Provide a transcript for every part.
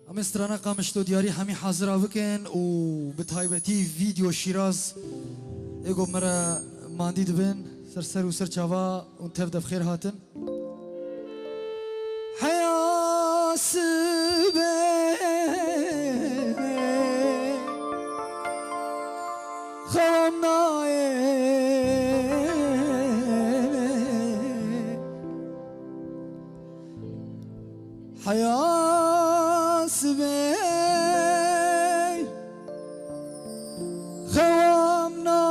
ام استرانا قامشتو دیاری همی حاضر بکن و به تایبتی ویدیو شیراز اگو مرا ماندی دبن سر و سر چاوا اون تبدأ بخير هاتن حياسبه خمناي حياسبه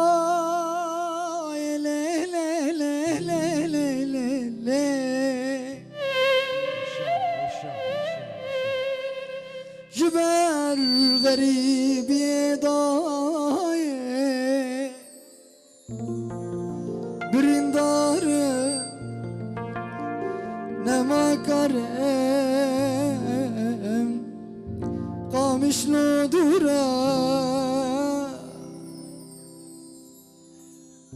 خوامناي لي لي لي لي لي لي لي جبال غريب يضايق برندار نما كرم قامش لو دورا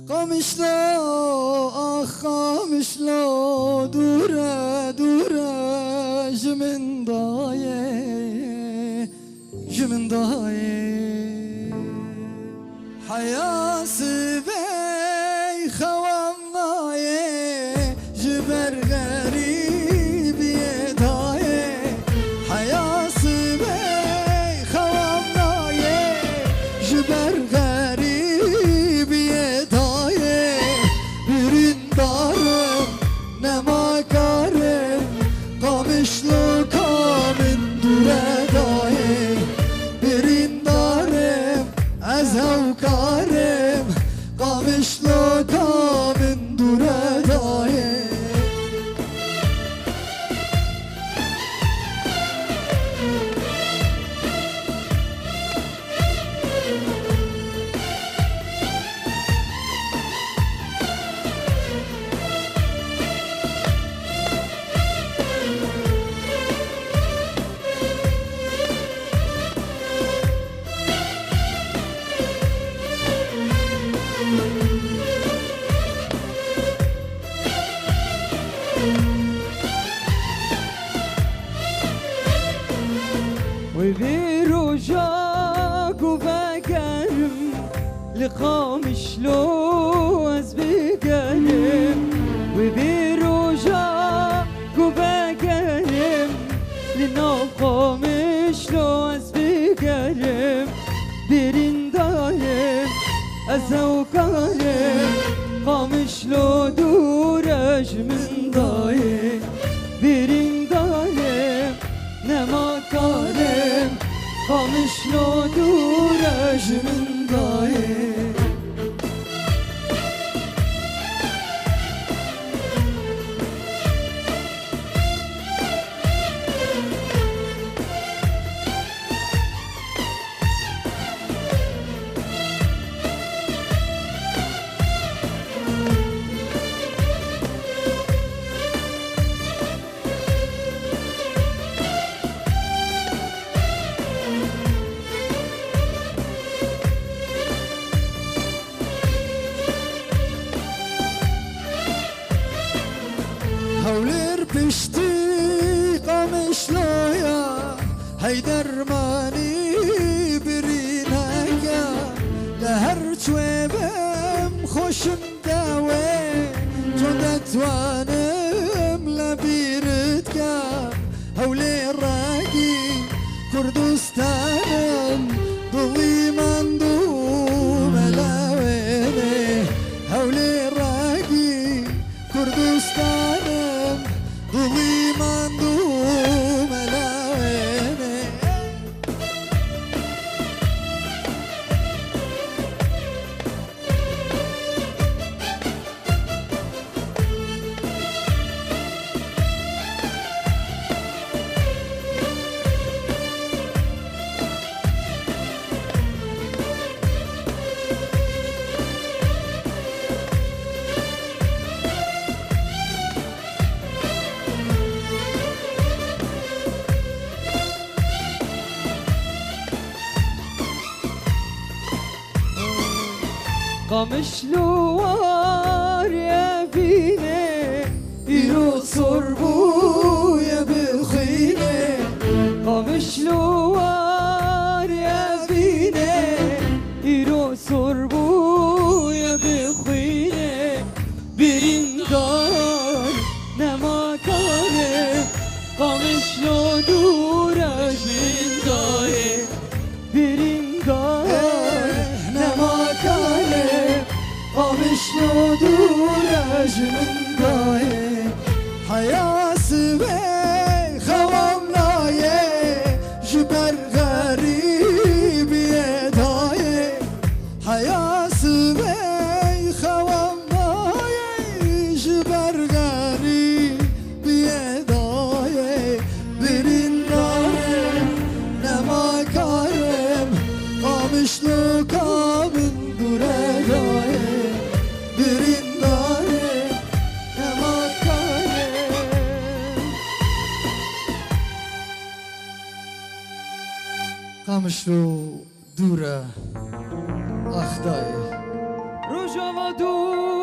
قامش لو قامش لو دورا دورا جمن ضايق جمن ضايق حياسبي خوامناي جبر غريب يضايق حياسبي خوامناي جبر غريب يضايق برين دارم نما كارم قامش لو كامن دوره دايق برين دارم ازهو كارم قامش لو كامن دوره دايق وغيره جاك وبكرم لقامش لو از بكرم وغيره جاك وبكرم لنقامش لو از بكرم برين دارم ازو كرم قامش لو دورج من ضايق برين دارم نما كارم قامش لو دورج من ضايق هولر بشتي قامش لويا هيدر ماني بريناكا لهر شويبم خوشم داوي جودت وانم لبيرتكا هولر راقي كردستانم ضوي مندوب ملاويني هولر راقي كردستانم ضوي مندوب ملاويني قامش لوار يا فيني يروح صربو يا بالخيني قامش لوار دوره جمن دایه حیاسی به خوام نایه جبر غریبی دایه حیاسی به خوام نایه جبر غریبی دایه برین دارم نماکارم قامشلو کامن دوره دایه برین دارم نماکارم قامشلو دوره آخ دایه روژا و دور